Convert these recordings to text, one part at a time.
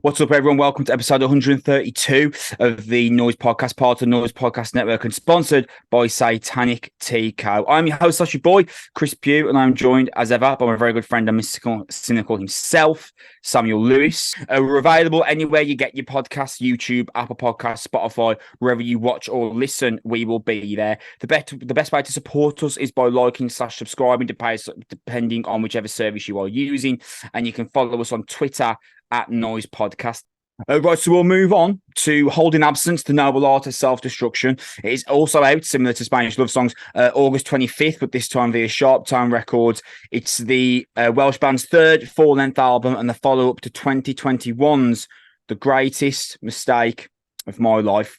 What's up, everyone? Welcome to episode 132 of the Noizze Podcast, part of the Noizze Podcast Network, and sponsored by Satanic Tico. I'm your host, your boy, Chris Pugh, and I'm joined, as ever, by my very good friend and mystical, cynical himself, Samuel Lewis. We're available anywhere you get your podcasts: YouTube, Apple Podcasts, Spotify, wherever you watch or listen, we will be there. The best way to support us is by liking/subscribing, depending on whichever service you are using, and you can follow us on Twitter at Noizze Podcast. Right, so we'll move on to Holding Absence, the Noble Art of Self-Destruction. It is also out, similar to Spanish Love Songs, August 25th, but this time via Sharp Time Records. It's the Welsh band's third full-length album and the follow-up to 2021's The Greatest Mistake of My Life.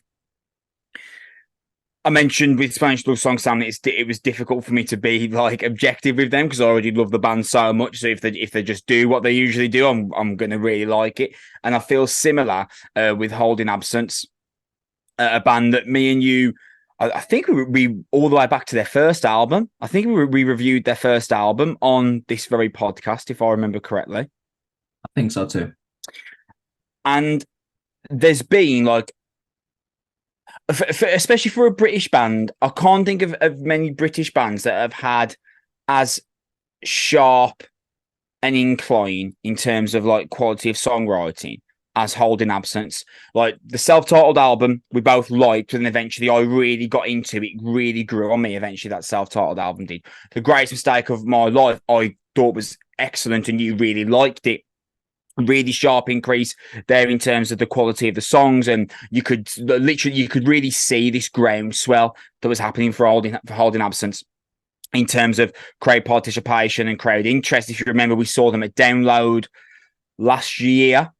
I mentioned with Spanish Love Song, Sam, it was difficult for me to be like objective with them because I already love the band so much. So if they just do what they usually do, I'm going to really like it. And I feel similar with Holding Absence, a band that me and you, I think we all the way back to their first album. I think we reviewed their first album on this very podcast, if I remember correctly. I think so too. And there's been like, especially for a British band, I can't think of many British bands that have had as sharp an incline in terms of like quality of songwriting as Holding Absence. Like the self-titled album, we both liked, and eventually I really got into it. Really grew on me. Eventually, that self-titled album did. The Greatest Mistake of My Life, I thought was excellent, and you really liked it. Really sharp increase there in terms of the quality of the songs, and you could really see this groundswell that was happening for Holding Absence in terms of crowd participation and crowd interest. If you remember, we saw them at Download last year.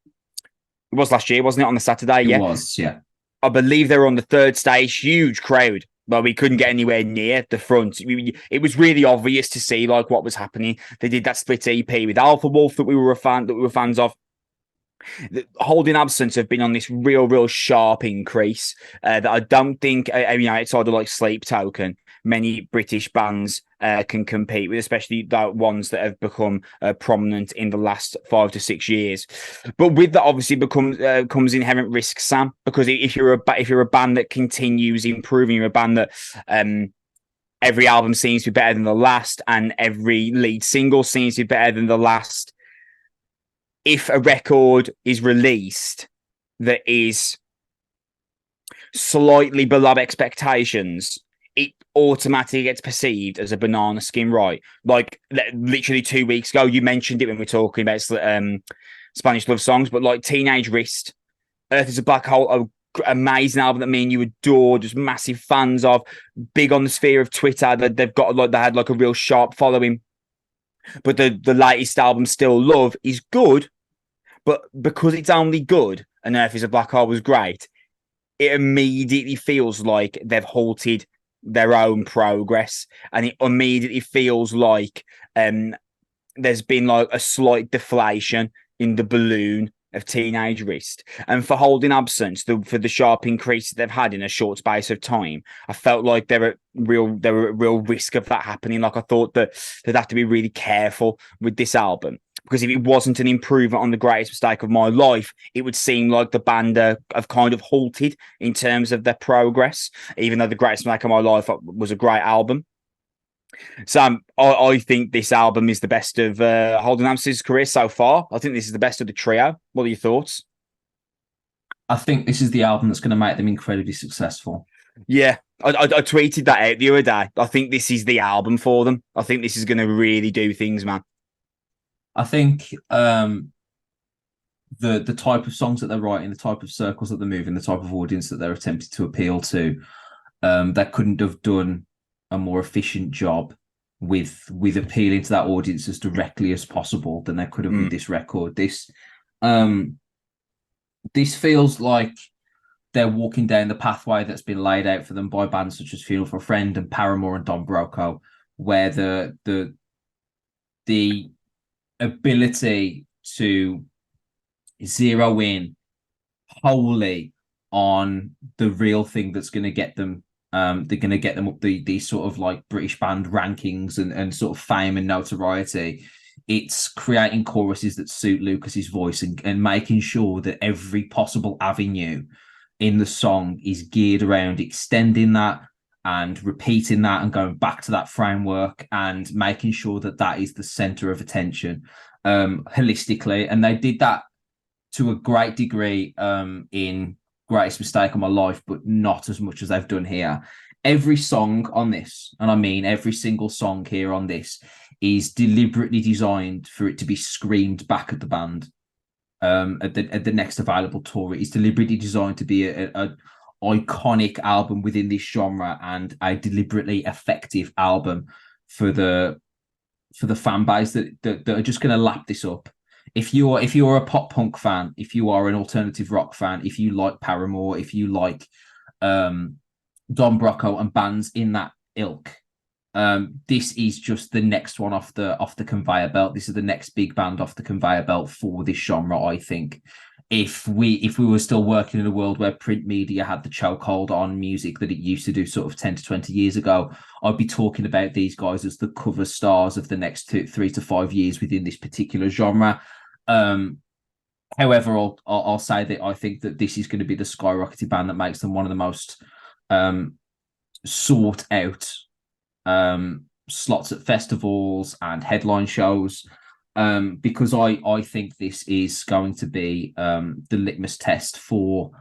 It was last year, wasn't it? On the Saturday, It was, yeah. I believe they were on the third stage, huge crowd. Well, we couldn't get anywhere near the front. It was really obvious to see like what was happening. They did that split EP with Alpha Wolf that we were fans of. The Holding Absence have been on this real sharp increase that I don't think outside of like Sleep Token, many British bands can compete with, especially the ones that have become prominent in the last 5 to 6 years. But with that, obviously, comes inherent risk, Sam, because if you're a band that continues improving, you're a band that every album seems to be better than the last, and every lead single seems to be better than the last. If a record is released that is slightly below expectations, it automatically gets perceived as a banana skin right. Like literally 2 weeks ago, you mentioned it when we were talking about Spanish Love Songs, but like Teenage Wrist, Earth is a Black Hole, amazing album that me and you adore, just massive fans of, big on the sphere of Twitter. That they had like a real sharp following. But the latest album, Still Love, is good. But because it's only good and Earth is a Black Hole was great, it immediately feels like they've halted their own progress. And it immediately feels like there's been like a slight deflation in the balloon of Teenage Wrist. And for Holding Absence, for the sharp increase that they've had in a short space of time, I felt like they were at real risk of that happening. Like I thought that they'd have to be really careful with this album. Because if it wasn't an improvement on The Greatest Mistake of My Life, it would seem like the band have kind of halted in terms of their progress, even though The Greatest Mistake of My Life was a great album. Sam, I think this album is the best of Holding Absence's career so far. I think this is the best of the trio. What are your thoughts? I think this is the album that's going to make them incredibly successful. Yeah, I tweeted that out the other day. I think this is the album for them. I think this is going to really do things, man. I think the type of songs that they're writing, the type of circles that they're moving, the type of audience that they're attempting to appeal to, they couldn't have done a more efficient job with appealing to that audience as directly as possible than they could have with this record. This feels like they're walking down the pathway that's been laid out for them by bands such as Funeral for a Friend and Paramore and Don Broco, where the ability to zero in wholly on the real thing that's going to get them they're going to get them up these sort of like British band rankings and sort of fame and notoriety It's creating choruses that suit Lucas's voice and making sure that every possible avenue in the song is geared around extending that and repeating that and going back to that framework and making sure that that is the center of attention holistically. And they did that to a great degree in Greatest Mistake of My Life, but not as much as they've done here. Every song on this, and I mean every single song here on this, is deliberately designed for it to be screamed back at the band at the next available tour. It is deliberately designed to be a iconic album within this genre and a deliberately effective album for the fan base that are just going to lap this up. If you're a pop punk fan, if you are an alternative rock fan, if you like Paramore, if you like Don Brocco and bands in that ilk, this is just the next one off the conveyor belt. This is the next big band off the conveyor belt for this genre, I think. If we were still working in a world where print media had the chokehold on music that it used to do sort of 10 to 20 years ago, I'd be talking about these guys as the cover stars of the next 3 to 5 years within this particular genre. However, I'll say that I think that this is going to be the skyrocketing band that makes them one of the most sought out slots at festivals and headline shows, because I think this is going to be the litmus test for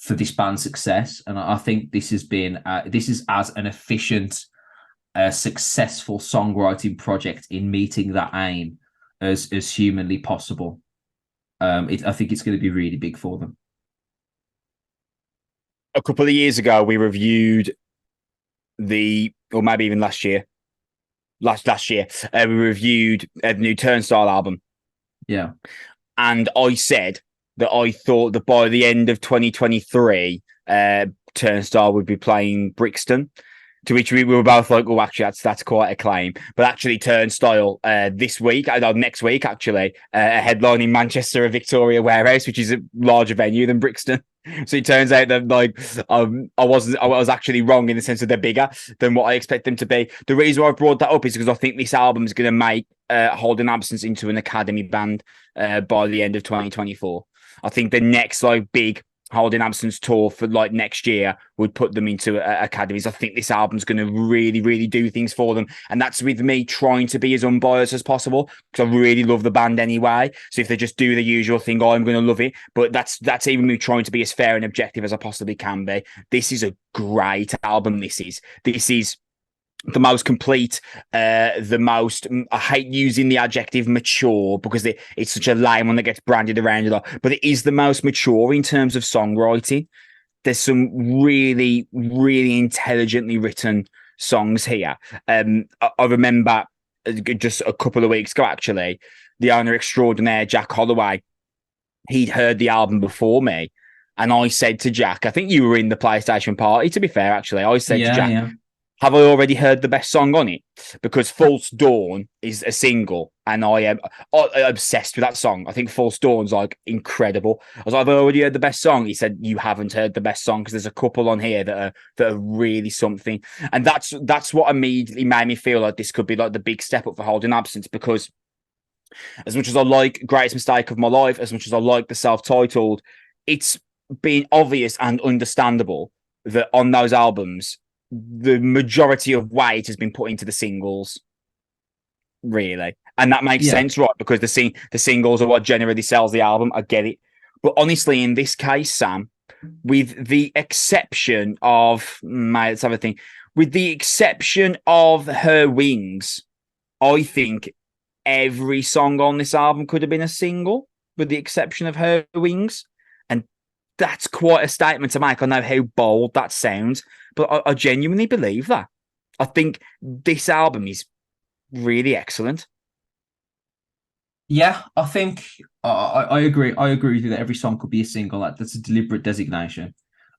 this band's success. And I think this has been this is as an efficient, successful songwriting project in meeting that aim as humanly possible. I think it's going to be really big for them. A couple of years ago, we reviewed or maybe even last year, we reviewed a new Turnstile album. Yeah. And I said that I thought that by the end of 2023, Turnstile would be playing Brixton. To which we were both like, "Oh, actually, that's quite a claim." But actually, Turnstile next week, actually, a headline in Manchester at Victoria Warehouse, which is a larger venue than Brixton. So it turns out that I was actually wrong in the sense that they're bigger than what I expect them to be. The reason why I brought that up is because I think this album is going to make Holding Absence into an academy band by the end of 2024. I think the next big Holding Absence tour for next year would put them into academies. I think this album's going to really, really do things for them. And that's with me trying to be as unbiased as possible because I really love the band anyway. So if they just do the usual thing, I'm going to love it. But that's even me trying to be as fair and objective as I possibly can be. This is a great album. This is the most complete, the most, I hate using the adjective mature because it's such a lame one that gets branded around a lot, but it is the most mature in terms of songwriting. There's some really, really intelligently written songs here. I remember just a couple of weeks ago, actually, the owner extraordinaire, Jack Holloway, he'd heard the album before me. And I said to Jack, I think you were in the PlayStation party, to be fair, actually. I said to Jack, have I already heard the best song on it? Because False Dawn is a single, and I am obsessed with that song. I think False Dawn's incredible. I was like, have I already heard the best song? He said, you haven't heard the best song because there's a couple on here that are really something. And that's what immediately made me feel like this could be the big step up for Holding Absence, because as much as I like Greatest Mistake of My Life, as much as I like the self-titled, it's been obvious and understandable that on those albums, the majority of weight has been put into the singles, really. And that makes sense, right? Because the singles are what generally sells the album. I get it. But honestly, in this case, Sam, with the exception of, let's have a thing, with the exception of Her Wings, I think every song on this album could have been a single, with the exception of Her Wings. And that's quite a statement to make. I know how bold that sounds, but I genuinely believe that. I think this album is really excellent. Yeah, I think I agree. I agree with you that every song could be a single. That's a deliberate designation.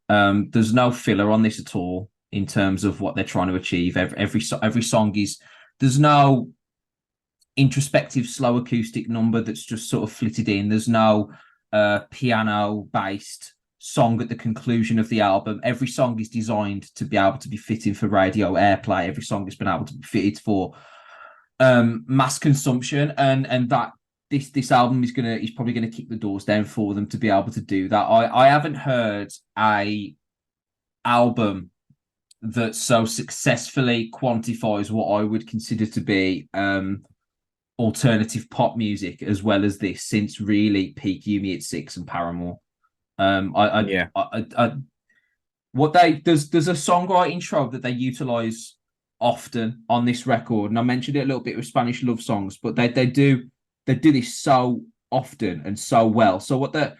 There's no filler on this at all in terms of what they're trying to achieve. Every song is. There's no introspective slow acoustic number that's just sort of flitted in. There's no piano based song at the conclusion of the album. Every song is designed to be able to be fitted for radio airplay. Every song has been able to be fitted for mass consumption, and that this album is probably gonna kick the doors down for them to be able to do that. I haven't heard a album that so successfully quantifies what I would consider to be alternative pop music as well as this since really peak You Me at Six and Paramore. Yeah. What there's a songwriting trope that they utilize often on this record, and I mentioned it a little bit with Spanish love songs, but they do this so often and so well. So what they're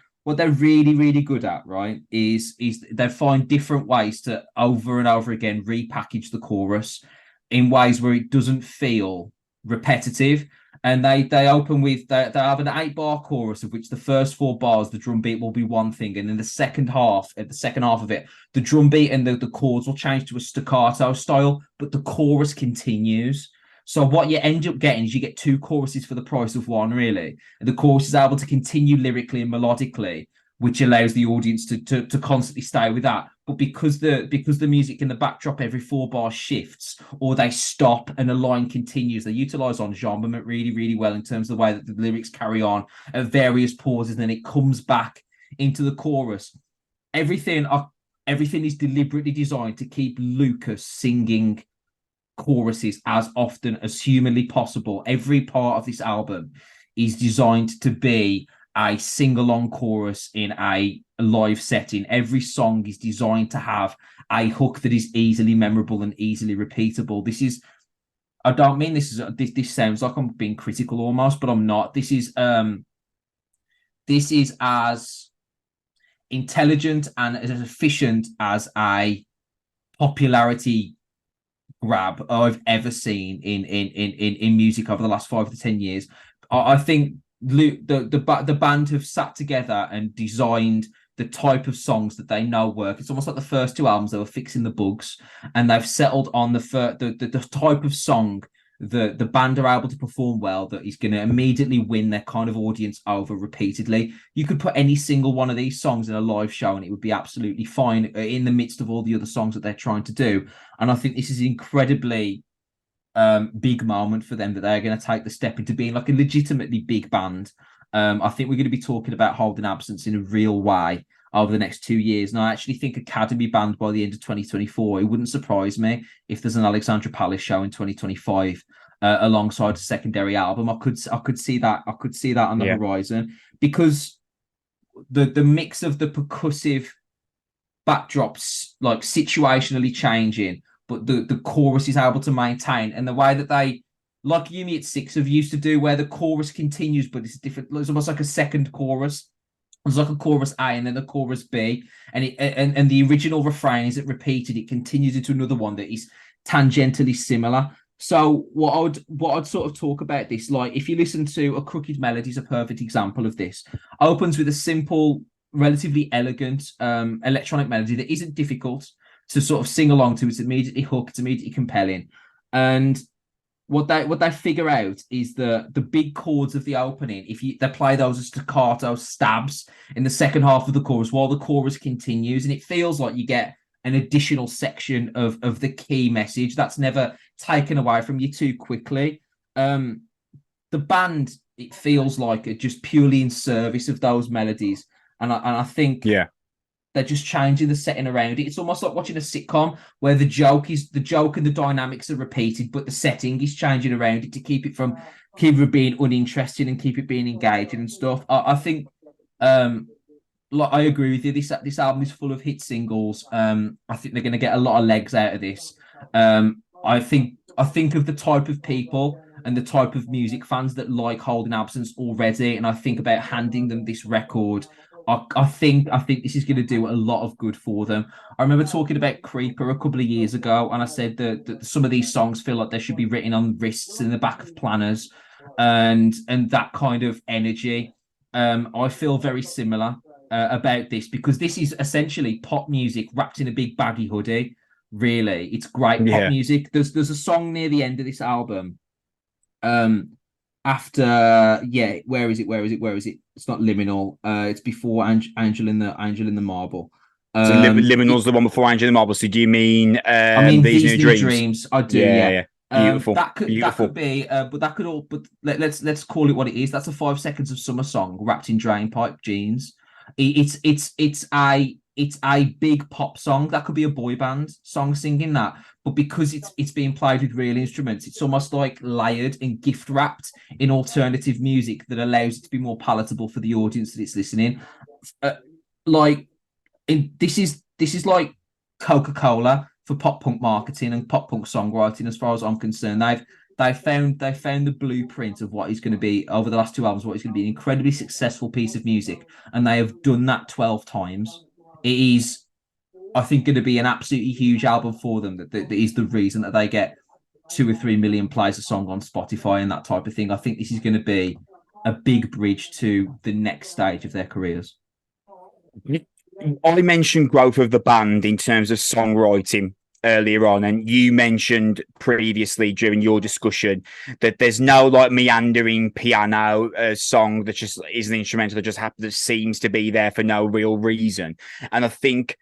really really good at, right, is they find different ways to over and over again repackage the chorus in ways where it doesn't feel repetitive. And they open with they have an 8 bar chorus of which the first 4 bars the drum beat will be one thing, and then the second half of it the drum beat and the chords will change to a staccato style, but the chorus continues. So what you end up getting is you get 2 choruses for the price of one, really. And the chorus is able to continue lyrically and melodically, which allows the audience to constantly stay with that. But because the music in the backdrop every 4 bars shifts, or they stop and a line continues, they utilize enjambment really, really well in terms of the way that the lyrics carry on at various pauses, and then it comes back into the chorus. Everything is deliberately designed to keep Lucas singing choruses as often as humanly possible. Every part of this album is designed to be a sing-along chorus in a live setting. Every song is designed to have a hook that is easily memorable and easily repeatable. I don't mean this sounds like I'm being critical almost, but I'm not. This is as intelligent and as efficient as a popularity grab I've ever seen in music over the last 5 to 10 years. I think the band have sat together and designed the type of songs that they know work. It's almost like the first 2 albums they were fixing the bugs, and they've settled on the type of song that the band are able to perform well, that is going to immediately win their kind of audience over repeatedly. You could put any single one of these songs in a live show and it would be absolutely fine in the midst of all the other songs that they're trying to do. And I think this is incredibly big moment for them, that they're going to take the step into being like a legitimately big band. I think we're going to be talking about Holding Absence in a real way over the next 2 years. And I actually think Academy Band by the end of 2024, it wouldn't surprise me if there's an Alexandra Palace show in 2025 alongside a secondary album. I could see that. I could see that on the horizon, because the mix of the percussive backdrops like situationally changing, but the chorus is able to maintain, and the way that they, like You Me at Six have used to do, where the chorus continues, but it's different. It's almost like a second chorus. There's like a chorus A and then a chorus B, and the original refrain isn't repeated. It continues into another one that is tangentially similar. So what I'd sort of talk about this, like if you listen to A Crooked Melody is a perfect example of this. Opens with a simple, relatively elegant electronic melody that isn't difficult to sort of sing along to. It's immediately hooked, it's immediately compelling. And what they figure out is the big chords of the opening, they play those as staccato stabs in the second half of the chorus while the chorus continues, and it feels like you get an additional section of the key message that's never taken away from you too quickly. The band, it feels like, are just purely in service of those melodies, and I think they're just changing the setting around it. It's almost like watching a sitcom where the joke and the dynamics are repeated, but the setting is changing around it to keep it being uninteresting and keep it being engaging and stuff. I think, like, I agree with you. This album is full of hit singles. I think they're going to get a lot of legs out of this. I think of the type of people and the type of music fans that like Holding Absence already, and I think about handing them this record. I think this is going to do a lot of good for them. I remember talking about Creeper a couple of years ago, and I said that some of these songs feel like they should be written on wrists in the back of planners, and that kind of energy. I feel very similar about this, because this is essentially pop music wrapped in a big baggy hoodie. Really, it's great pop music. There's a song near the end of this album. After where is it? It's not Liminal. It's before Angel in the Marble. So Liminal's the one before Angel in the Marble. So do you mean I mean These New Dreams? Dreams. I do, yeah. Beautiful, That could beautiful. be, but that could all. But let's call it what it is. That's a 5 seconds of summer song wrapped in drain pipe jeans. It's a big pop song. That could be a boy band song singing that, but because it's being played with real instruments, it's almost like layered and gift wrapped in alternative music that allows it to be more palatable for the audience that it's listening. Uh, like, this is like Coca-Cola for pop punk marketing and pop punk songwriting, as far as I'm concerned. They found the blueprint of what is going to be over the last two albums, what is going to be an incredibly successful piece of music, and they have done that 12 times. It is, I think, going to be an absolutely huge album for them. That is the reason that they get 2 or 3 million plays a song on Spotify and that type of thing. I think this is going to be a big bridge to the next stage of their careers. I mentioned growth of the band in terms of songwriting earlier on, and you mentioned previously during your discussion that there's no like meandering piano song that just is an instrumental that just happens, that seems to be there for no real reason. And I think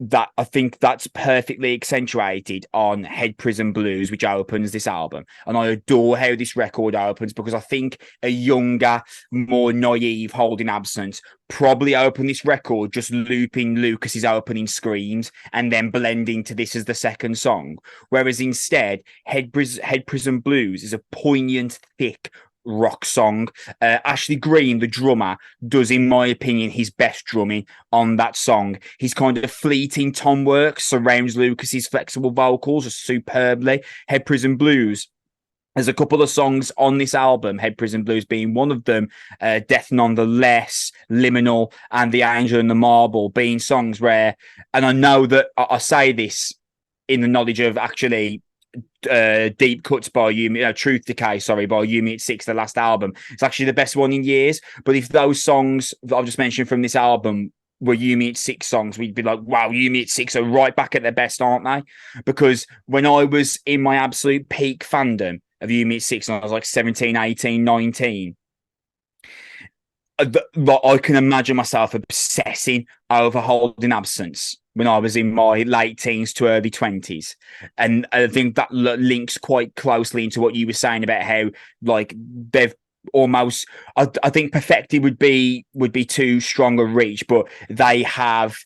that's perfectly accentuated on Head Prison Blues, which opens this album. And I adore how this record opens, because I think a younger, more naive Holding Absence probably opened this record just looping Lucas's opening screams and then blending to this as the second song. Whereas instead, Head Prison Blues is a poignant, thick rock song. Ashley Green, the drummer, does, in my opinion, his best drumming on that song. His kind of fleeting tom work surrounds Lucas's flexible vocals superbly. Head Prison Blues, there's a couple of songs on this album, Head Prison Blues being one of them, Death Nonetheless, Liminal, and The Angel and the Marble being songs where, and I know that I say this in the knowledge of actually Deep Cuts by Yumi, Truth Decay, sorry, by Yumi at Six, the last album. It's actually the best one in years. But if those songs that I've just mentioned from this album were Yumi at Six songs, we'd be like, wow, Yumi at Six are right back at their best, aren't they? Because when I was in my absolute peak fandom of Yumi at Six, and I was like 17, 18, 19, I can imagine myself obsessing over Holding Absence when I was in my late teens to early 20s. And I think that links quite closely into what you were saying about how, like, they've almost, I think perfected would be too strong a reach, but they have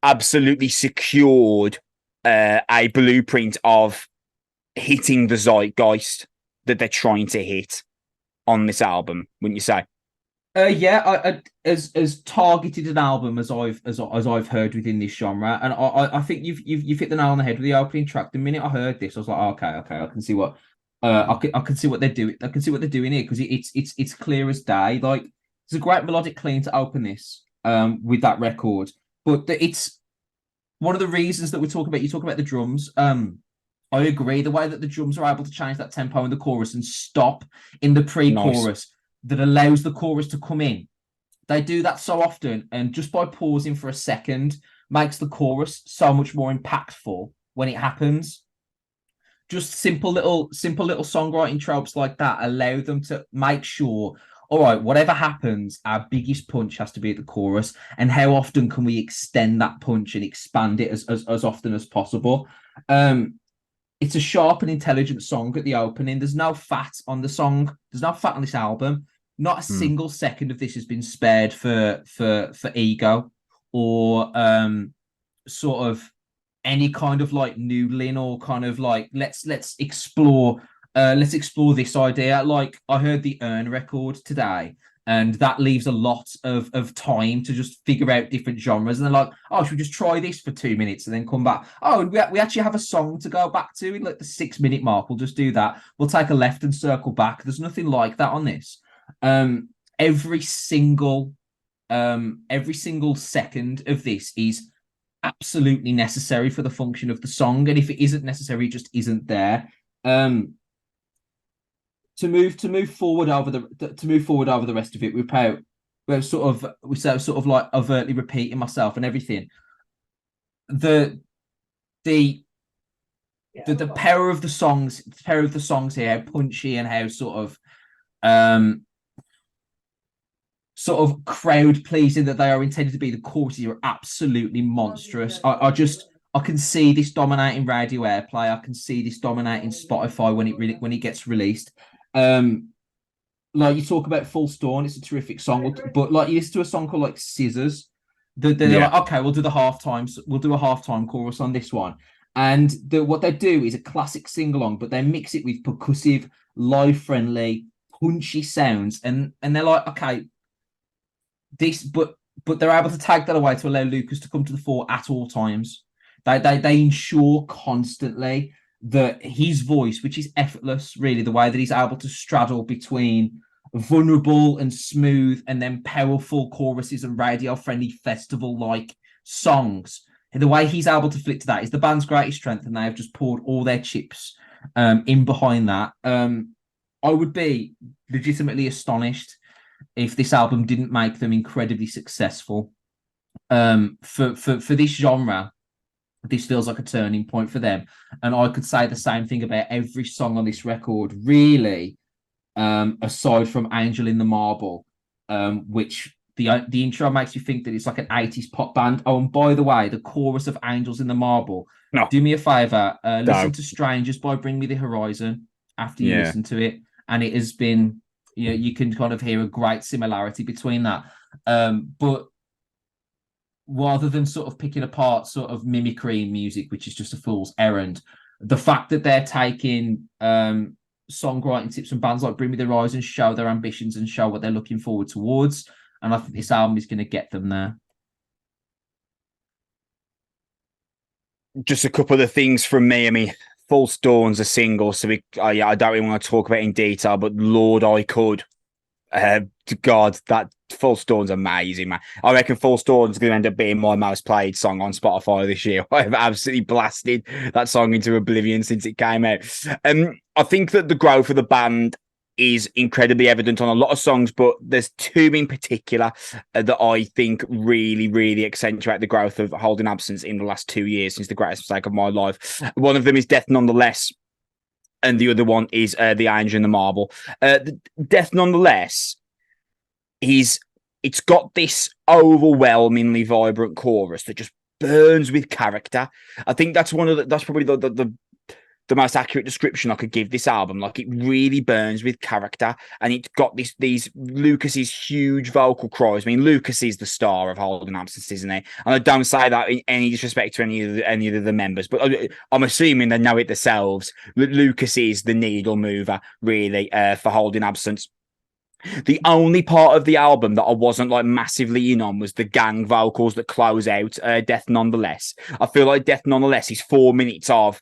absolutely secured a blueprint of hitting the zeitgeist that they're trying to hit on this album, wouldn't you say? Yeah, as targeted an album as I've heard within this genre, and I think you've hit the nail on the head with the opening track. The minute I heard this, I was like, oh, okay, I can see what I can see what they're doing. I can see what they're doing here, because it's clear as day. Like, it's a great melodic clean to open this with that record, but it's one of the reasons that we're talking about. You talk about the drums. I agree. The way that the drums are able to change that tempo in the chorus and stop in the Nice. pre-chorus that allows the chorus to come in. They do that so often, and just by pausing for a second makes the chorus so much more impactful when it happens. Just simple little songwriting tropes like that allow them to make sure, all right, whatever happens, our biggest punch has to be at the chorus, and how often can we extend that punch and expand it as often as possible. It's a sharp and intelligent song at the opening. There's no fat on the song. There's no fat on this album. Not a single second of this has been spared for ego or sort of any kind of like noodling, or kind of like let's explore this idea. Like, I heard the Earn record today, and that leaves a lot of time to just figure out different genres. And they're like, oh, should we just try this for 2 minutes and then come back? Oh, we actually have a song to go back to in like the 6 minute mark. We'll just do that. We'll take a left and circle back. There's nothing like that on this. Every single second of this is absolutely necessary for the function of the song. And if it isn't necessary, it just isn't there. To move forward over the rest of it, we're sort of like overtly repeating myself and everything. The power of the songs, here, how punchy and how sort of crowd pleasing that they are intended to be. The choruses are absolutely monstrous. I just I can see this dominating radio airplay. I can see this dominating Spotify when it gets released. Like you talk about Full Storm, it's a terrific song, but like you listen to a song called like Scissors, they're Yeah. like, okay, we'll do the we'll do a halftime chorus on this one, and what they do is a classic sing along, but they mix it with percussive, live friendly, punchy sounds, and they're like, okay, this, but they're able to take that away to allow Lucas to come to the fore at all times. They ensure constantly that his voice, which is effortless, really, the way that he's able to straddle between vulnerable and smooth and then powerful choruses and radio friendly festival like songs. And the way he's able to flick to that is the band's greatest strength, and they have just poured all their chips in behind that. I would be legitimately astonished if this album didn't make them incredibly successful. For this genre, this feels like a turning point for them. And I could say the same thing about every song on this record, really, aside from Angel in the Marble, which the intro makes you think that it's like an 80s pop band. Oh, and by the way, the chorus of Angels in the Marble, No, do me a favor, listen no. to Strangers by Bring Me the Horizon after you Yeah. listen to it. And it has been, you can kind of hear a great similarity between that. But rather than sort of picking apart sort of mimicry music, which is just a fool's errand, the fact that they're taking songwriting tips from bands like Bring Me the Horizon show their ambitions and show what they're looking forward towards. And I think this album is going to get them there. Just a couple of the things from me. I mean, False Dawn's a single, so I don't really want to talk about it in detail, but Lord, I could. God, that False Dawn's amazing, man. I reckon False Dawn's going to end up being my most played song on Spotify this year. I've absolutely blasted that song into oblivion since it came out. I think that the growth of the band is incredibly evident on a lot of songs, but there's two in particular that I think really, really accentuate the growth of Holding Absence in the last 2 years since the greatest mistake of my life. One of them is Death Nonetheless, and the other one is The Angel in the Marble. Death Nonetheless it's got this overwhelmingly vibrant chorus that just burns with character. I think that's that's probably the most accurate description I could give this album. Like, it really burns with character, and it's got these Lucas's huge vocal cries. I mean, Lucas is the star of Holding Absence, isn't he? And I don't say that in any disrespect to any of the members, but I'm assuming they know it themselves. Lucas is the needle mover, really, for Holding Absence. The only part of the album that I wasn't like massively in on was the gang vocals that close out Death Nonetheless. I feel like Death Nonetheless is 4 minutes of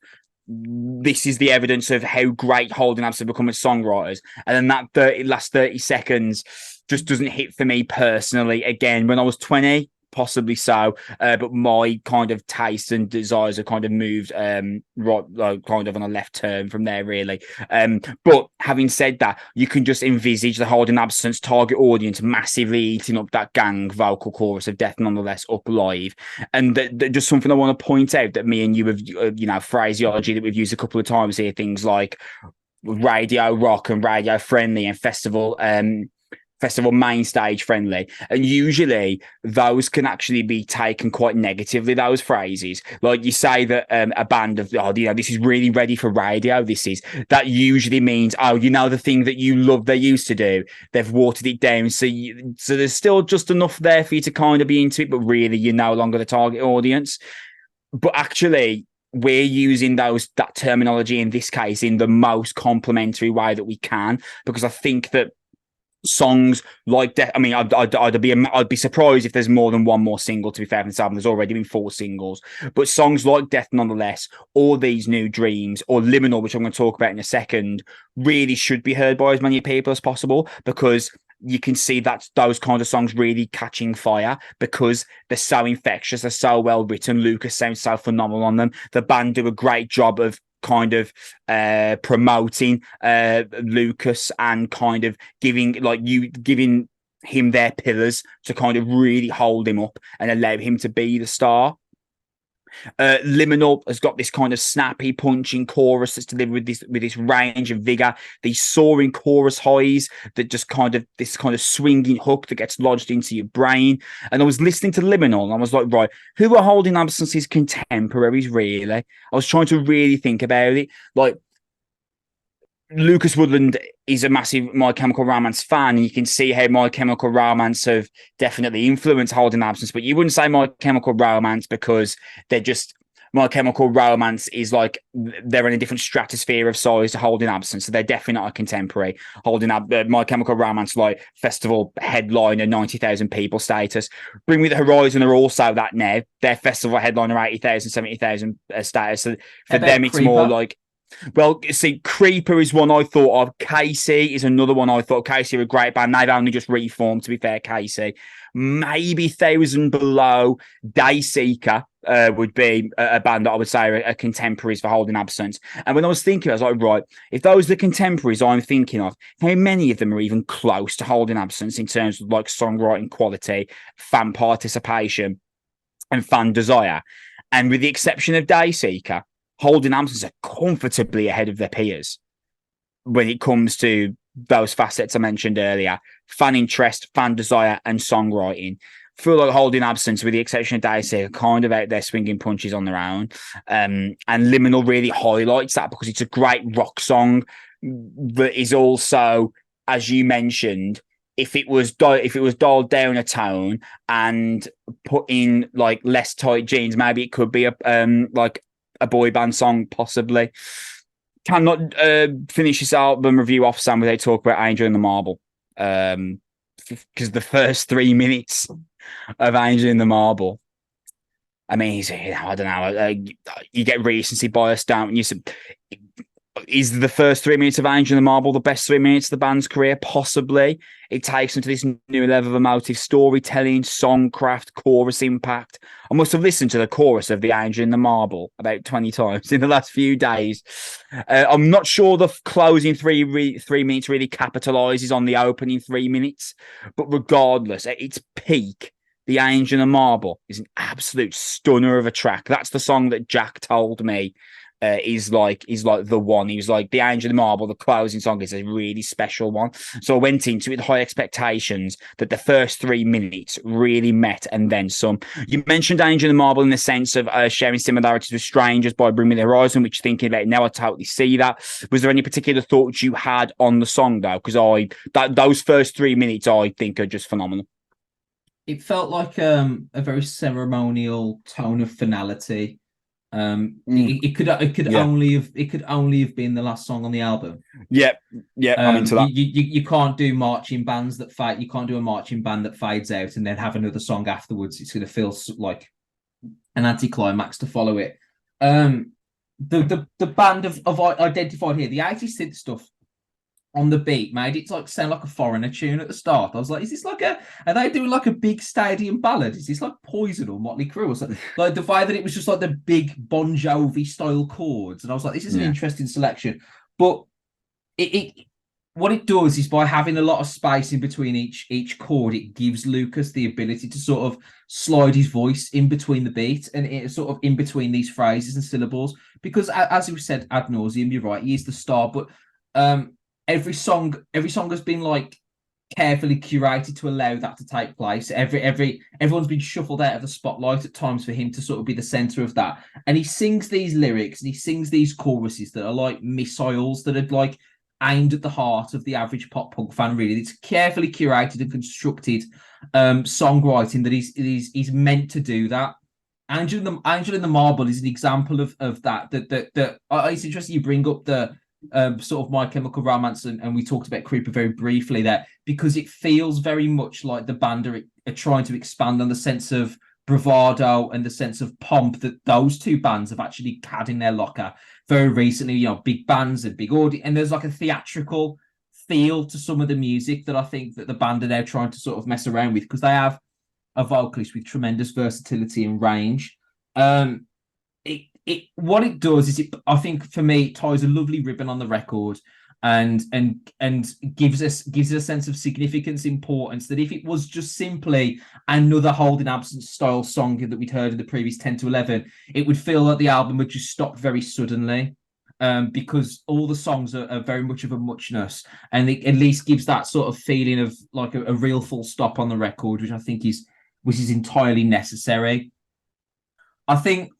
this is the evidence of how great Holding Absence have become as songwriters, and then that last 30 seconds just doesn't hit for me personally. Again, when I was 20, possibly so, but my kind of taste and desires have kind of moved right, kind of on a left turn from there, really. But having said that, you can just envisage the Holding Absence target audience massively eating up that gang vocal chorus of Death Nonetheless up live. And just something I want to point out that me and you have, phraseology that we've used a couple of times here, things like radio rock and radio friendly and festival main stage friendly, and usually those can actually be taken quite negatively, those phrases. Like, you say that a band of this is really ready for radio, that usually means, the thing that you love they used to do, they've watered it down, so there's still just enough there for you to kind of be into it, but really you're no longer the target audience. But actually, we're using that terminology in this case in the most complimentary way that we can, because I think that songs like I'd be surprised if there's more than one more single, to be fair, from this album. There's already been 4 singles, but songs like Death Nonetheless, or These New Dreams, or Liminal, which I'm going to talk about in a second, really should be heard by as many people as possible, because you can see that those kind of songs really catching fire because they're so infectious, they're so well written. Lucas sounds so phenomenal on them. The band do a great job of kind of promoting Lucas and kind of giving him their pillars to kind of really hold him up and allow him to be the star. Liminal has got this kind of snappy, punching chorus that's delivered with this range and vigor. These soaring chorus highs that just kind of this kind of swinging hook that gets lodged into your brain. And I was listening to Liminal, and I was like, right, who are Holding Absence's contemporaries? Really, I was trying to really think about it. Like, Lucas Woodland is a massive My Chemical Romance fan, and you can see how My Chemical Romance have definitely influenced Holding Absence, but you wouldn't say My Chemical Romance because they're just My Chemical Romance is like they're in a different stratosphere of size to Holding Absence, so they're definitely not a contemporary. My Chemical Romance, like festival headliner, 90,000 people status. Bring Me the Horizon are also that now. Their festival headliner, 80,000, 70,000 status. So for them, it's Creeper? more like, well, see, Creeper is one I thought of. Casey is another one I thought. Casey are a great band. They've only just reformed, to be fair, Casey. Maybe Thousand Below, Dayseeker would be a band that I would say are contemporaries for Holding Absence. And when I was thinking, I was like, right, if those are the contemporaries I'm thinking of, how many of them are even close to Holding Absence in terms of like songwriting quality, fan participation, and fan desire? And with the exception of Dayseeker, Holding Absence are comfortably ahead of their peers when it comes to those facets I mentioned earlier: fan interest, fan desire, and songwriting. I feel like Holding Absence, with the exception of Daisy, are kind of out there swinging punches on their own. And Liminal really highlights that because it's a great rock song that is also, as you mentioned, if it was dialed down a tone and put in like less tight jeans, maybe it could be a boy band song, possibly. Cannot finish this album review off, Sam, without talking about Angel in the Marble. Because the first 3 minutes of Angel in the Marble, I mean, I don't know, you get recency bias, don't you? Is the first 3 minutes of Angel in the Marble the best 3 minutes of the band's career? Possibly. It takes them to this new level of emotive storytelling, songcraft, chorus impact. I must have listened to the chorus of the Angel in the Marble about 20 times in the last few days. I'm not sure the closing 3 minutes really capitalizes on the opening 3 minutes, but regardless, at its peak, the Angel in the Marble is an absolute stunner of a track. That's the song that Jack told me is like the one. He was like, the Angel in the Marble, the closing song, is a really special one. So I went into it with high expectations that the first 3 minutes really met, and then some. You mentioned Angel in the Marble in the sense of sharing similarities with Strangers by Bring Me the Horizon, which, thinking about it now, I totally see that. Was there any particular thoughts you had on the song though? Because those first 3 minutes I think are just phenomenal. It felt like a very ceremonial tone of finality. It could Yeah. only have been the last song on the album. Yeah, I'm into that. You can't do marching bands that fade. You can't do a marching band that fades out and then have another song afterwards. It's going to feel like an anticlimax to follow it. The band of identified here, the 80s synth stuff on the beat made it like sound like a foreigner tune at the start. I was like, is this like are they doing like a big stadium ballad? Is this like Poison or Motley Crue or something? Like the way that it was just like the big Bon Jovi style chords. And I was like, this is an interesting selection. But what it does is, by having a lot of space in between each chord, it gives Lucas the ability to sort of slide his voice in between the beat and it sort of in between these phrases and syllables. Because as we said ad nauseum, you're right, he is the star, but every song has been like carefully curated to allow that to take place. Everyone's been shuffled out of the spotlight at times for him to sort of be the center of that. And he sings these lyrics and he sings these choruses that are like missiles that are like aimed at the heart of the average pop punk fan. Really, it's carefully curated and constructed songwriting that he's meant to do that. Angel in the Marble is an example of that. It's interesting you bring up the sort of My Chemical Romance, and we talked about Creeper very briefly there, because it feels very much like the band are trying to expand on the sense of bravado and the sense of pomp that those two bands have actually had in their locker very recently. You know, big bands and big audience, and there's like a theatrical feel to some of the music that I think that the band are now trying to sort of mess around with, because they have a vocalist with tremendous versatility and range. What it does is, I think for me, it ties a lovely ribbon on the record. and gives us a sense of significance, importance, that if it was just simply another Holding Absence style song that we'd heard in the previous 10 to 11, it would feel like the album would just stop very suddenly. Because all the songs are very much of a muchness, and it at least gives that sort of feeling of like a real full stop on the record, which I think is entirely necessary. I think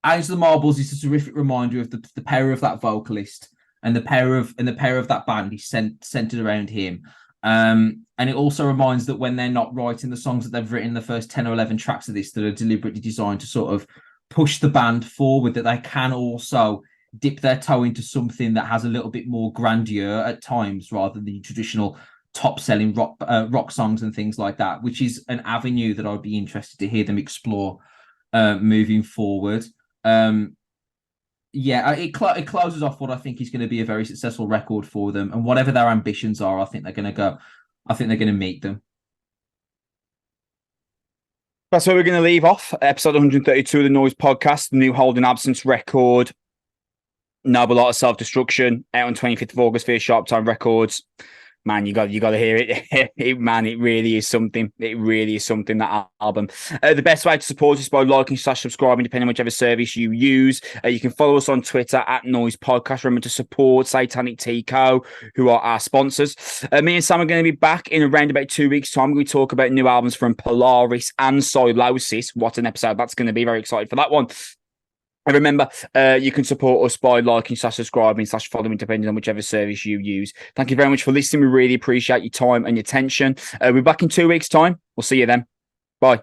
As the Marbles is a terrific reminder of the power of that vocalist and the power of that band is centered around him. And it also reminds that when they're not writing the songs that they've written, the first 10 or 11 tracks of this that are deliberately designed to sort of push the band forward, that they can also dip their toe into something that has a little bit more grandeur at times, rather than the traditional top-selling rock songs and things like that, which is an avenue that I'd be interested to hear them explore moving forward. It closes off what I think is going to be a very successful record for them, and whatever their ambitions are, I think they're going to meet them. That's where we're going to leave off. Episode 132 of the Noizze podcast, the new Holding Absence record. Noble Art of Self-Destruction, out on 25th of August via Sharp Time Records. Man, you got to hear it. Man, it really is something. It really is something, that album. The best way to support us is by liking / subscribing, depending on whichever service you use. You can follow us on Twitter at Noizze Podcast. Remember to support Satanic Co, who are our sponsors. Me and Sam are going to be back in around about 2 weeks' time. We talk about new albums from Polaris and Silosis. What an episode that's going to be. Very excited for that one. And remember, you can support us by liking / subscribing / following, depending on whichever service you use. Thank you very much for listening. We really appreciate your time and your attention. We're back in 2 weeks' time. We'll see you then. Bye.